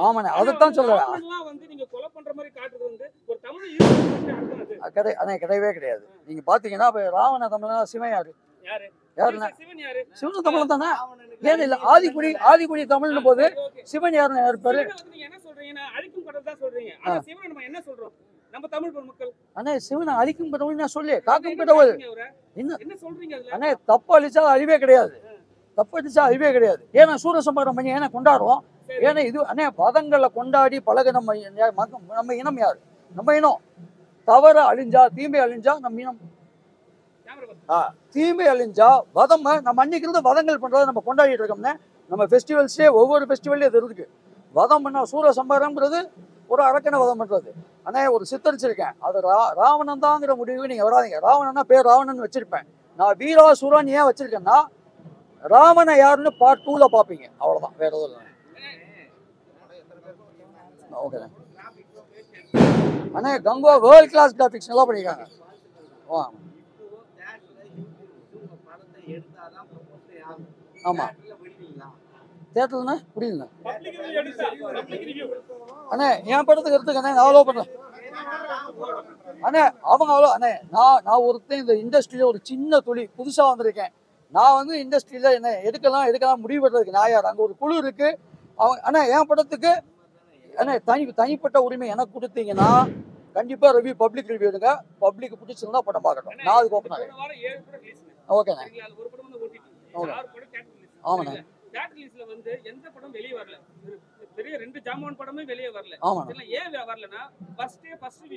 ஆமாண்ணே அதைத்தான் சொல்றேன். அண்ணே கிடையவே கிடையாது. நீங்க பாத்தீங்கன்னா இப்ப ராவண தமிழனா சிவன் யாரு? யாருண்ணா? சிவன் தமிழன் தானே. ஏன் இல்ல ஆதிக்குடி தமிழ்னு போது சிவன் யாருன்னு இருப்பாரு? அண்ணே சிவனை அழிக்கும் கடவுள் நான் சொல்லி காக்கும் கடவுள் என்ன சொல்றீங்க? அண்ணே தப்பு அழிச்சா அழிவே கிடையாது, தப்பு அடிச்சா அழிவே கிடையாது. ஏன்னா சூரசம்ஹாரம் பண்ணி ஏன்னா கொண்டாடுறோம். ஏன்னா இது அண்ணே பதங்களை கொண்டாடி பழக நம்ம இனம் யாரு? நம்ம இனம். தவற அழிஞ்சா தீமை அழிஞ்சா நம்ம இனம். தீமை அழிஞ்சா வதம் நம்ம அன்னைக்கு இருந்து வதங்கள் பண்றதை நம்ம கொண்டாடிட்டு இருக்கோம்னே. நம்ம ஃபெஸ்டிவல்ஸே ஒவ்வொரு ஃபெஸ்டிவல்லையும் இது இருக்கு. வதம் பண்ணா சூரசம்ஹாரம்ங்கிறது ஒரு அரக்கனை வதம் பண்றது. அண்ணே ஒரு சித்தரிச்சிருக்கேன், அது ராவணன் தாங்கிற முடிவு நீங்க வராதிங்க. ராவணன்னா பேர் ராவணன் வச்சிருப்பேன். நான் வீராசுரன் ஏன் வச்சிருக்கேன்னா ராவண யாருன்னு பார்ட் 2ல பாப்பீங்க, அவ்வளவுதான், வேற எதுவும் இல்லை. ஓகே அண்ணே கங்கோ வேர்ல்ட் கிளாஸ் கிராஃபிக்ஸ் நல்லா பண்ணிருக்காங்க. ஆமா தேட்டர்லண்ணே புரியுதுண்ணே. அண்ணே என் படத்துக்கு எடுத்துக்கண்ணே நான் அலோவ் பண்ணுறேன் அண்ணே. அவங்க அவ்வளோ அண்ணே நான் ஒருத்தன் இந்த இண்டஸ்ட்ரியில ஒரு சின்ன துளி புதுசாக வந்திருக்கேன். நான் வந்து இண்டஸ்ட்ரியில என்ன எடுக்கலாம் முடிவு பண்ணுறதுக்கு நான் யார்? அங்கே ஒரு குழு இருக்கு. அவங்க அண்ணே என் படத்துக்கு அண்ணே தனிப்பட்ட உரிமை எனக்கு கொடுத்தீங்கன்னா கண்டிப்பாக ரிவ்யூ பப்ளிக் ரிவ்யூ எடுங்க. பப்ளிக் பிடிச்சிருந்தா படம் பார்க்கட்டும், நான் அதுக்கு ஓப்பன் ஆகிறேன். ஓகேண்ணே ஓகே ஆமாண்ணே. தேட்டர்ல வந்து எந்த படம் வெளியே வரல, பெரிய 2 ஜாமான் படமே வெளியே வரல. ஏன் வரலன்னா ஃபர்ஸ்ட்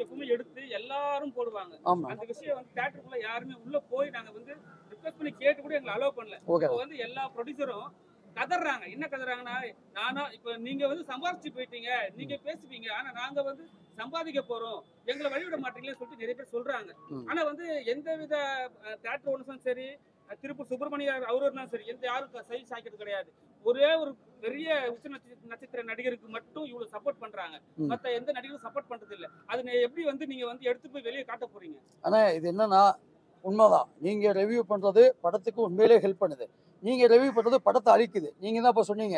எப்பவுமே எடுத்து எல்லாரும் போடுவாங்க. அந்த விஷயம் வந்து தேட்டருக்குள்ள யாருமே உள்ள போய் நாங்க வந்து ரிக்வெஸ்ட் பண்ணி கேட்டு கூட எங்களை அலோவ் பண்ணல. இப்போ வந்து எல்லா ப்ரொடியூசரும் கதறாங்க. என்ன கதறாங்கன்னா, நானா இப்ப நீங்க வந்து சம்பாதிச்சு போயிட்டீங்க, நீங்க பேசுவீங்க, ஆனா நாங்க வந்து சம்பாதிக்க போறோம், எங்களை வழிவிட மாட்டீங்களேன்னு சொல்லிட்டு நிறைய பேர் சொல்றாங்க. ஆனா வந்து எந்தவித தேட்டர் ஓனர்ஸும் சரி, திருப்பூர் சுப்பிரமணிய அவரும் சரி, எந்த யாரும் சைஸ் சாய்க்கிறது கிடையாது. ஒரே ஒரு பெரிய உச்ச நட்சத்திர நடிகருக்கு மட்டும் இவ்வளவு சப்போர்ட் பண்றாங்க, மத்த எந்த நடிகரும் சப்போர்ட் பண்றது இல்ல. அது எப்படி வந்து நீங்க வந்து எடுத்து போய் வெளியே காட்ட போறீங்க? ஆனா இது என்னன்னா உண்மைதான், நீங்க ரிவ்யூ பண்றது படத்துக்கு உண்மையிலே ஹெல்ப் பண்ணுது. நீங்க ரிவ்யூ பண்றது படத்தை அழிக்குது. நீங்க தான் இப்போ சொன்னீங்க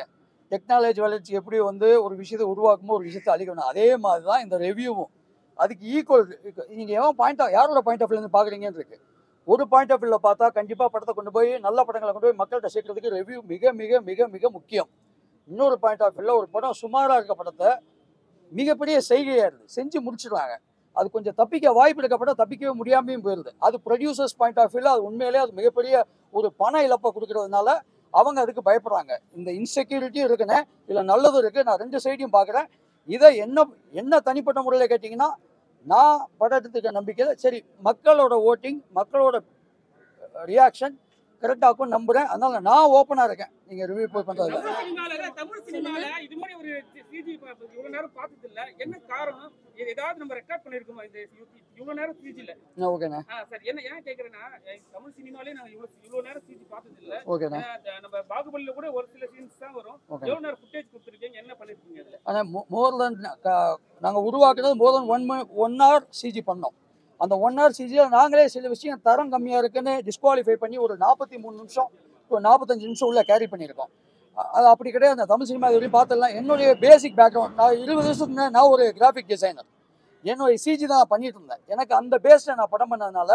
டெக்னாலஜி வளர்ச்சி எப்படி வந்து ஒரு விஷயத்தை உருவாக்குமோ ஒரு விஷயத்தை அழிக்கணும், அதே மாதிரி தான் இந்த ரிவ்யூவும் அதுக்கு ஈக்குவல். நீங்க யாரோட பாயிண்ட் ஆஃப் வியூ பாக்குறீங்கன்னு இருக்கு. ஒரு பாயிண்ட் ஆஃப் வியூவில் பார்த்தா கண்டிப்பாக படத்தை கொண்டு போய் நல்ல படங்களை கொண்டு போய் மக்கள்கிட்ட சேர்க்கறதுக்கு ரிவ்யூ மிக மிக மிக மிக முக்கியம். இன்னொரு பாயிண்ட் ஆஃப் வியூவில் ஒரு படம் சுமாராக இருக்க படத்தை மிகப்பெரிய செய்கையாக இருக்குது, செஞ்சு முடிச்சிடுறாங்க. அது கொஞ்சம் தப்பிக்க வாய்ப்பு இருக்க படம் தப்பிக்கவே முடியாமையும் போயிடுது. அது ப்ரொடியூசர்ஸ் பாயிண்ட் ஆஃப் வியூவில் அது உண்மையிலே அது மிகப்பெரிய ஒரு பண இழப்பை கொடுக்கறதுனால அவங்க அதுக்கு பயப்படுறாங்க. இந்த இன்செக்யூரிட்டியும் இருக்குன்னு இல்லை நல்லதும் இருக்குது. நான் 2 சைடையும் பார்க்குறேன். இதை என்ன தனிப்பட்ட முறையில் கேட்டிங்கன்னா, நான் படத்துக்கு நம்பிக்கையில் சரி மக்களோட ஓட்டிங் மக்களோட ரியாக்ஷன் கரெக்டாக நம்புறேன். அதனால நான் ஓப்பனாக இருக்கேன். நீங்க ரிவ்யூ போய் பண்றது தமிழ் சினிமால இது மாதிரி ஒரு சிஜி இவ்வளவு நேரம் பார்த்தது இல்ல. என்ன காரணம்? ஏதாவது நம்ம ரெக்கார்ட் பண்ணிருக்கோமா இந்த இவ்வளவு நேரம் சிஜில? ஓகேண்ணா சார் என்ன ஏன் கேக்குறேன்னா, தமிழ் சினிமாலே நாங்க இவ்வளவு நேரம் சிஜி பார்த்தது இல்ல. ஓகேண்ணா நம்ம பாகுபலில கூட ஒரு சில சீன்ஸ் தான் வரும். எவ்வளவு நேரம் ஃபுட்டேஜ் கொடுத்துருக்கீங்க, என்ன பண்ணிருக்கீங்க அதுல? ஆனா மோர் தென் நாங்க உருவாக்குறது மோர் தென் 1 hour சிஜி பண்ணோம். அந்த 1 hour சிஜியில் நாங்களே சில விஷயம் தரம் கம்மியாக இருக்குன்னு டிஸ்குவாலிஃபை பண்ணி ஒரு 43 நிமிஷம் 45 நிமிஷம் உள்ள கேரி பண்ணியிருக்கோம். அது அப்படி கிடையாது. அந்த தமிழ் சினிமா இது பார்த்தலாம். என்னுடைய பேசிக் பேக்ரவுண்ட், நான் 20 வருஷத்துக்கு நான் ஒரு கிராஃபிக் டிசைனர். என்னுடைய சிஜி தான் பண்ணிட்டு இருந்தேன். எனக்கு அந்த பேஸில் நான் படம் பண்ணதுனால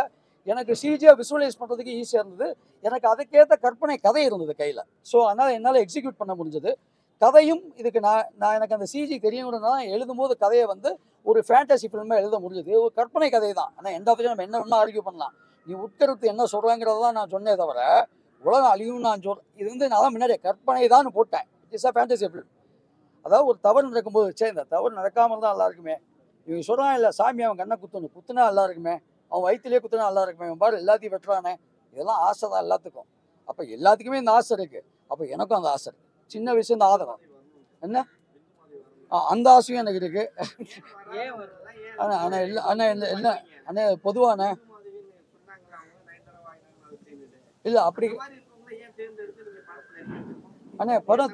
எனக்கு சிஜியை விசுவலைஸ் பண்ணுறதுக்கு ஈஸியாக இருந்தது. எனக்கு அதுக்கேற்ற கற்பனை கதை இருந்தது கையில். ஸோ அதனால் என்னால் எக்ஸிக்யூட் பண்ண முடிஞ்சது. கதையும் இதுக்கு நான் எனக்கு அந்த சிஜி தெரியணும்னா எழுதும்போது கதையை வந்து ஒரு ஃபேண்டசி ஃபிலிமாக எழுத முடிஞ்சது. ஒரு கற்பனை கதை தான். ஆனால் எந்த ஆஃப் நம்ம என்ன ஆர்கியூ பண்ணலாம், நீ உட்கருத்து என்ன சொல்கிறாங்கிறத தான் நான் சொன்னே தவிர உலகம் அழியும் நான் இது வந்து நான் தான் முன்னாடியே கற்பனை தான் போட்டேன். It's a fantasy film. அதாவது ஒரு தவறு நடக்கும்போது சரி இந்த தவறு நடக்காமல் தான் நல்லா இருக்குமே, இவங்க சொல்கிறான் இல்லை சாமி அவன் கண்ணை குத்துனா நல்லா இருக்குமே, அவன் வயிற்றுலேயே குத்துனா நல்லா இருக்குமே, அவன் பாரு எல்லாத்தையும் வெட்டுறானே, இதெல்லாம் ஆசை தான் எல்லாத்துக்கும். அப்போ எல்லாத்துக்குமே இந்த ஆசை இருக்குது. அப்போ எனக்கும் அந்த ஆசை இருக்குது. சின்ன வயசு இந்த ஆதகம் என்ன அந்த ஆசையும் எனக்கு இருக்குது. ஆனால் இல்லை அண்ணா இல்லை அண்ணா பொதுவான இல்லை அப்படி அண்ணா படம்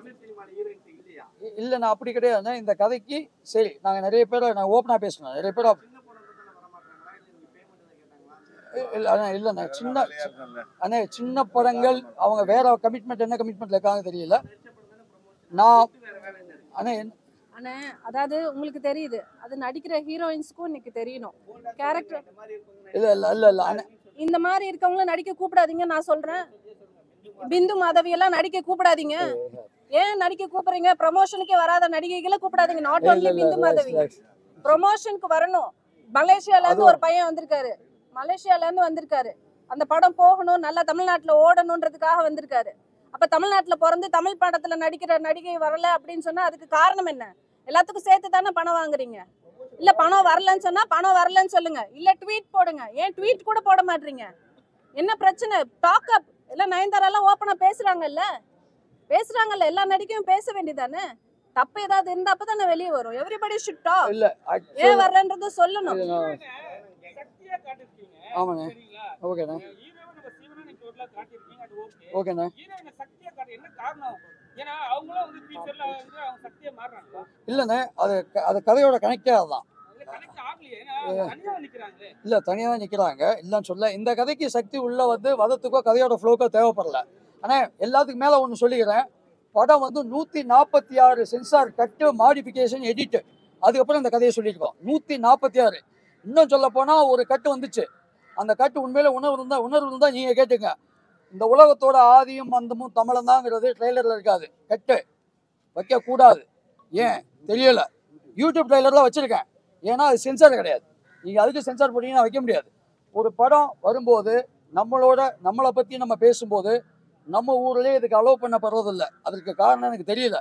இல்லைண்ணா அப்படி கிடையாதுண்ணா. இந்த கதைக்கு சரி நாங்கள் நிறைய பேர் நான் ஓப்பனாக பேசணும். நிறைய பேர் இல்லை அண்ணா இல்லைண்ணா அண்ணா சின்ன படங்கள் அவங்க வேற கமிட்மெண்ட் என்ன கமிட்மெண்ட்ல இருக்காங்க தெரியல. நான் அண்ணா அண்ணே அதாவது உங்களுக்கு தெரியுது, அது நடிக்கிற ஹீரோயின்ஸ்க்கும் இன்னைக்கு தெரியணும் கேரக்டர். இல்லை இல்லை இல்லை இல்லை அண்ணா இந்த மாதிரி இருக்கவங்கள நடிக்க கூப்பிடாதீங்க நான் சொல்றேன். பிந்து மாதவி எல்லாம் நடிக்க கூப்பிடாதீங்க. ஏன் நடிக்க கூப்பிடுறீங்க? ப்ரமோஷனுக்கே வராத நடிகைகளை கூப்பிடாதீங்க. நாட் ஓன்லி பிந்து மாதவி, ப்ரமோஷனுக்கு வரணும். மலேசியால இருந்து ஒரு பையன் வந்திருக்காரு, மலேசியால இருந்து வந்திருக்காரு. அந்த படம் போகணும், நல்லா தமிழ்நாட்டுல ஓடணும்ன்றதுக்காக வந்திருக்காரு. அப்ப தமிழ்நாட்டுல பிறந்து தமிழ் படத்துல நடிக்கிற நடிகை வரல அப்படின்னு சொன்னா அதுக்கு காரணம் என்ன? எல்லாத்துக்கும் சேர்த்து தானே பணம் வாங்குறீங்க. இல்ல பணம் வரலன்னு சொன்னா பணம் வரலன்னு சொல்லுங்க, இல்ல ட்வீட் போடுங்க. ஏன் ட்வீட் கூட போட மாட்டீங்க? என்ன பிரச்சனை? டாக் அப். எல்லாம் நயன்தாரா எல்லாம் ஓப்பனா பேசுறாங்கல்ல, எல்லா நடிகையும் பேச வேண்டியதானே. தப்பு ஏதாவது இருந்தா அப்பதானே வெளியே வரும். Everybody should talk. இல்ல ஏன் வரலன்றது சொல்லணும். சக்தியா காட்டிருக்கீங்க. ஆமாண்ணே ஓகேண்ணே ஹீரோவை சிவனா நீங்க டோட்டலா காட்டிருக்கீங்க, அது ஓகே. ஓகேண்ணே ஹீரோயினை சக்தியா காட்ட என்ன காரணம்? ஏன்னா அவங்களும் வந்து ஃபியூச்சர்ல வந்து அவங்க சக்தியா மாறுறாங்க. இல்லைண்ணே அது கதையோட கனெக்டே அதுதான். கனெக்ட் ஆகலையே, ஏன்னா தனியா நிக்கிறாங்களே. இல்லை தனியாக தான் நிற்கிறாங்க இல்லைன்னு சொல்ல. இந்த கதைக்கு சக்தி உள்ள வந்து வதத்துக்கோ கதையோட ஃப்ளோக்கோ தேவைப்படல. ஆனால் எல்லாத்துக்கும் மேலே ஒன்று சொல்லிக்கிறேன், படம் வந்து 146 சென்சார் கட்டு மாடிஃபிகேஷன் எடிட்டு, அதுக்கப்புறம் இந்த கதையை சொல்லியிருக்கோம். 146. இன்னும் சொல்ல போனால் ஒரு கட்டு வந்துச்சு. அந்த கட்டு உண்மையில உணர்வு இருந்தால் நீங்கள் கேட்டுங்க. இந்த உலகத்தோட ஆதியும் அந்தமும் தமிழன் தாங்கிறது ட்ரெய்லரில் இருக்காது. கட்டு வைக்கக்கூடாது. ஏன் தெரியல. யூடியூப் ட்ரெய்லரில் வச்சுருக்கேன். ஏன்னா அது சென்சார் கிடையாது. நீங்கள் அதுக்கு சென்சார் போட்டிங்கன்னா வைக்க முடியாது. ஒரு படம் வரும்போது நம்மளை பற்றி நம்ம பேசும்போது நம்ம ஊர்லேயே இதுக்கு அலோவ் பண்ணப்படுறதில்லை. அதுக்கு காரணம் எனக்கு தெரியல.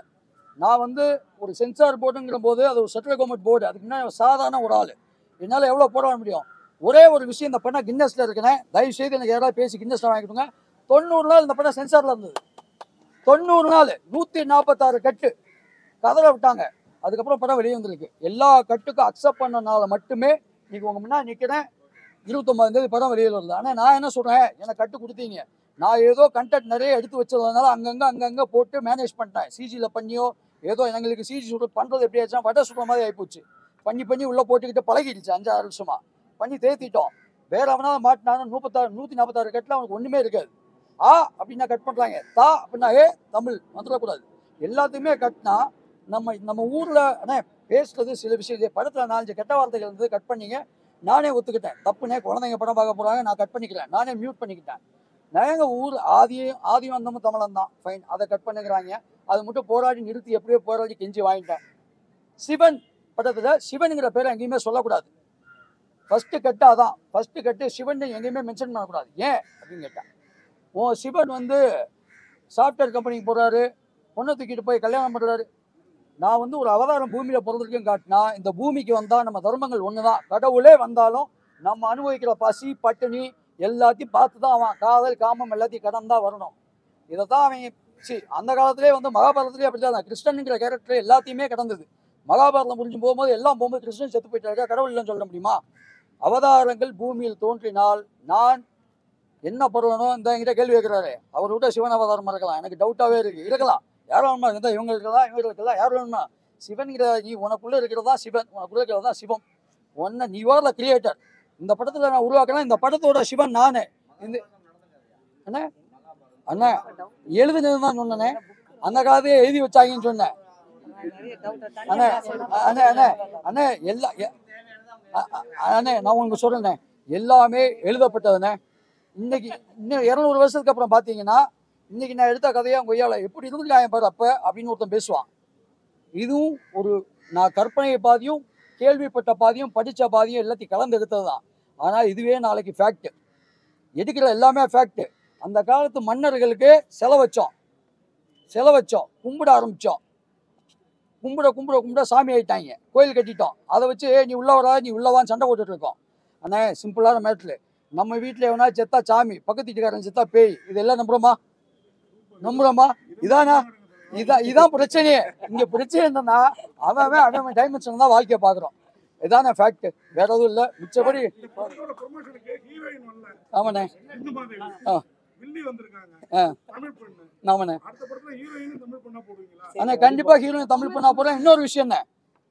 நான் வந்து ஒரு சென்சார் போர்டுங்கிற போது அது ஒரு சென்ட்ரல் கவர்மெண்ட் போர்டு, அதுக்கு முன்னாடி சாதாரண ஒரு ஆள், என்னால் எவ்வளோ போட முடியும்? ஒரே ஒரு விஷயம், இந்த படம் கின்னஸில் இருக்கிறேன், தயவுசெய்து எனக்கு யாராவது பேசி கின்னஸில் வாங்கிடுங்க. 90 நாள் இந்த படம் சென்சாரில் இருந்தது. 90 நாள் 146 கட்டு கதற விட்டாங்க. அதுக்கப்புறம் படம் வெளியே வந்திருக்கு. எல்லா கட்டுக்கும் அக்செப்ட் பண்ணனால மட்டுமே நீங்கள் உங்கள் முன்னாடி நிற்கிறேன். 29ஆம் தேதி படம் வெளியில் வருது. ஆனால் நான் என்ன சொல்கிறேன், எனக்கு கட்டு கொடுத்தீங்க, நான் ஏதோ கண்டென்ட் நிறைய எடுத்து வச்சதுனால அங்கங்கே போட்டு மேனேஜ் பண்ணிட்டேன். சிஜியில் பண்ணியோ ஏதோ எங்களுக்கு சிஜி சுட்டு பண்ணுறது எப்படி ஆச்சுன்னா வடை சுடுற மாதிரி ஆகிப்போச்சு. பண்ணி உள்ளே போட்டுக்கிட்டு பழகிடுச்சு. 5-6 வருஷமாக பண்ணி தேத்திட்டோம். வேற அவனால மாட்டினாலும் 146 கட்டில் அவனுக்கு ஒன்றுமே இருக்காது. அப்படின்னா கட் பண்ணுறாங்க. அப்படின்னா தமிழ் வந்துடக்கூடாது. எல்லாத்தையுமே கட்டினா நம்ம ஊரில் பேசுறது சில விஷயம். படத்தில் 4-5 கெட்ட வார்த்தைகள் இருந்து கட் பண்ணிங்க. நானே ஒத்துக்கிட்டேன், தப்புனே. குழந்தைங்க படம் பார்க்க போகிறாங்க, நான் கட் பண்ணிக்கிறேன், நானே மியூட் பண்ணிக்கிட்டேன். நாங்கள் ஊர் ஆதியும் அந்தமும் தமிழன் தான், ஃபைன், அதை கட் பண்ணுறாங்க. அது மட்டும் போராடி நிறுத்தி எப்படியோ போராடி கெஞ்சி வாங்கிட்டேன். சிவன் படத்தில் சிவனுங்கிற பேரை எங்கேயுமே சொல்லக்கூடாது. ஃபஸ்ட்டு கட்டு அதான். ஃபஸ்ட்டு கட்டு சிவன் எங்கேயுமே மென்ஷன் பண்ணக்கூடாது. ஏன் அப்படின்னு கேட்டேன். சிவன் வந்து சாஃப்ட்வேர் கம்பெனிக்கு போகிறாரு, பொண்ணை தூக்கிட்டு போய் கல்யாணம் பண்ணுறாரு. நான் வந்து ஒரு அவதாரம் பூமியில் பிறந்திருக்கேன் காட்டினா, இந்த பூமிக்கு வந்தால் நம்ம தர்மங்கள் ஒன்று தான். கடவுளே வந்தாலும் நம்ம அனுபவிக்கிற பசி பட்டினி எல்லாத்தையும் பார்த்து தான் அவன் காதல் காமம் எல்லாத்தையும் கடந்தா வரணும். இதை தான் அவன் அந்த காலத்திலே வந்து மகாபாரதத்திலே அப்படி தான். கிருஷ்ணனுங்கிற கேரக்டர் எல்லாத்தையுமே கடந்தது. மகாபாரதம் முடிஞ்சு போகும்போது எல்லாம் போகும்போது கிருஷ்ணன் செத்து போயிட்டாரு, கடவுள் இல்லைன்னு சொல்ல முடியுமா? அவதாரங்கள் பூமியில் தோன்றினால் நான் என்ன பொருளனோ இந்த என்கிட்ட கேள்வி கேட்குறாரு. அவர் விட்ட சிவன் அவதாரமாக இருக்கலாம், எனக்கு டவுட்டாகவே இருக்கலாம். யாரும் வேணுமா இருந்தால் இவங்க இருக்கலாம், இவங்க இருக்கலாம், யார் வேணுமா? சிவன்கிற நீ உனக்குள்ளே இருக்கிறதா சிவன், உனக்குள்ளே இருக்கிறதா சிவம். ஒன்றை நீ வார்ல கிரியேட்டர். இந்த படத்தில் நான் உருவாக்கலாம். இந்த படத்தோட சிவன் நானே. இந்த அண்ணா அண்ணா எழுதுனது தான் சொன்னேனே, அந்த காலத்தையே எழுதி வச்சாங்கன்னு சொன்னேன். அண்ணே அண்ணே அண்ணே அண்ணே அண்ணே நான் உங்களுக்கு சொல்றேண்ணே, எல்லாமே எழுதப்பட்டதுண்ணே. இன்னைக்கு இன்னும் 200 வருஷத்துக்கு அப்புறம் பார்த்தீங்கன்னா, இன்னைக்கு நான் எடுத்த கதையை கொய்யால எப்படி இருந்துருக்காங்க பாரு அப்போ அப்படின்னு ஒருத்தன் பேசுவான். இதுவும் ஒரு நான் கற்பனையை பாதியும் கேள்விப்பட்ட பாதியும் படித்த பாதியும் எல்லாத்தையும் கலந்து எடுத்தது தான். ஆனால் இதுவே நாளைக்கு ஃபேக்ட். எடுக்கிற எல்லாமே ஃபேக்ட். அந்த காலத்து மன்னர்களுக்கு செலை வச்சோம், கும்பிட ஆரம்பித்தோம். கும்பிட சாமி ஆகிட்டாங்க, கோயில் கட்டிட்டோம். அதை வச்சு நீ உள்ளவரா நீ உள்ளவான்னு சண்டை போட்டுட்டு இருக்கோம். ஆனால் சிம்பிளான மேட்ரு, நம்ம வீட்டில் எவனா செத்தா சாமி, பக்கத்து வீட்டுக்காரன் செத்தா பேய், இதெல்லாம் நம்புறோமா? நம்புறோமா? இதான் பிரச்சனையே. இங்க பிரச்சனை என்னன்னா அவன் டைமென்ஷன் தான் வாழ்க்கையை பாக்குறோம். இதான ஃபேக்ட், வேற எதுவும் இல்ல. மிச்சபடி ஆமாண்ணே. ஆனா கண்டிப்பா ஹீரோயின் தமிழ் பண்ணா போறேன். இன்னொரு விஷயம் என்ன,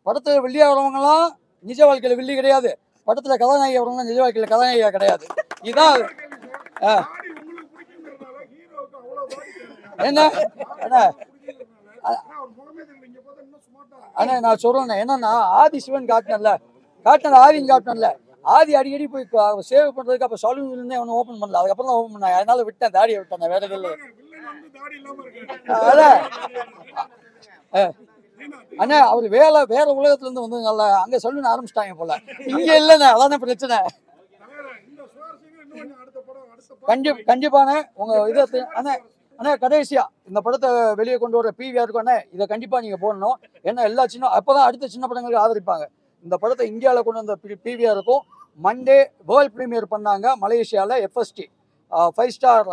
படத்துல வெள்ளியா வரவங்கலாம் நிஜ வாழ்க்கையில வெள்ளி கிடையாது, படத்துல கதாநாயகி வரவங்க நிஜ வாழ்க்கையில கதாநாயகியா கிடையாது. இதான் என்ன அண்ணா நான் சொல்றேன். என்னன்னா ஆதி சிவன் காட்டினல ஆதின்னு காட்டினல, ஆதி அடிக்கடி போய் சேவ் பண்றதுக்கு அப்ப சலூன் ஒன்னும் ஓப்பன் பண்ணல, அதுக்கப்புறம் தான் ஓப்பன் பண்ண. அதனால விட்டேன், தாடியை விட்டேன், வேற எதுவும் இல்லை. அண்ணா அவர் வேற உலகத்துல இருந்து வந்து நல்லா அங்க சலூன் ஆரம்பிச்சிட்டாங்க போல, இங்க இல்லைண்ணே. அதான பிரச்சனை. கண்டிப்பாண்ணே உங்க இதை அண்ணா கடைசியா இந்த படத்தை வெளியே கொண்டு வர பிவிஆருக்கு அண்ணே இதை கண்டிப்பா நீங்க போடணும். ஏன்னா எல்லா சின்ன அப்பதான் அடுத்த சின்ன படங்களுக்கு ஆதரிப்பாங்க. இந்த படத்தை இந்தியாவில் கொண்டு வந்த பிவிஆருக்கும் மண்டே வேர்ல்ட் ப்ரீமியர் பண்ணாங்க மலேசியாவில். எஃப்எஸ்டி 5 ஸ்டார்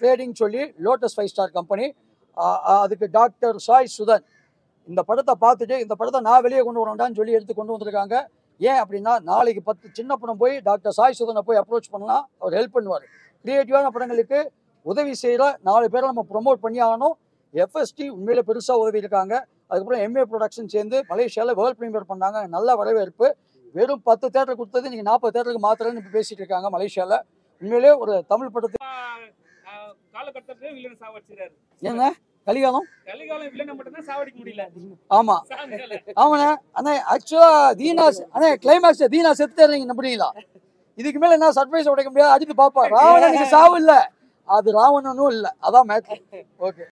ட்ரேடிங் சொல்லி லோட்டஸ் 5 ஸ்டார் கம்பெனி. அதுக்கு டாக்டர் சாய் சுதன் இந்த படத்தை பார்த்துட்டு இந்த படத்தை நான் வெளியே கொண்டு வரேன்டான்னு சொல்லி எடுத்து கொண்டு வந்திருக்காங்க. ஏன் அப்படின்னா நாளைக்கு 10 சின்ன படம் போய் டாக்டர் சாய் சுதனை போய் அப்ரோச் பண்ணலாம், அவர் ஹெல்ப் பண்ணுவார். கிரியேட்டிவான படங்களுக்கு உதவி செய்கிற 4 பேரை நம்ம ப்ரொமோட் பண்ணி ஆகணும். எஃப்எஸ்டி உண்மையில பெருசாக உதவி இருக்காங்க. அதுக்கப்புறம் எம்ஏ ப்ரொடக்ஷன் சேர்ந்து மலேசியாவில் வேர்ல்ட் ப்ரீமியர் பண்ணாங்க, நல்ல வரவேற்பு. வெறும் 10 தேட்டர் கொடுத்தது நீங்கள் 40 தேட்டருக்கு மாத்திரன்னு இப்போ பேசிட்டு இருக்காங்க மலேசியாவில். உண்மையிலே ஒரு தமிழ் படத்தை ஏங்க கலிகாலம் சாவடிக்க முடியல. ஆமா ஆமாண்ணே. அண்ணே ஆக்சுவலா கிளைமேக்ஸ் தீனா செத்து நீங்க நம்புறீங்களா? இதுக்கு மேல என்ன சர்ப்ரைஸ் உடைக்க முடியாது, அடுத்து பாப்பா. ராவணனுக்கு சாவு இல்ல, அது ராவணனும் இல்ல, அதான் மேட்ரு. ஓகே.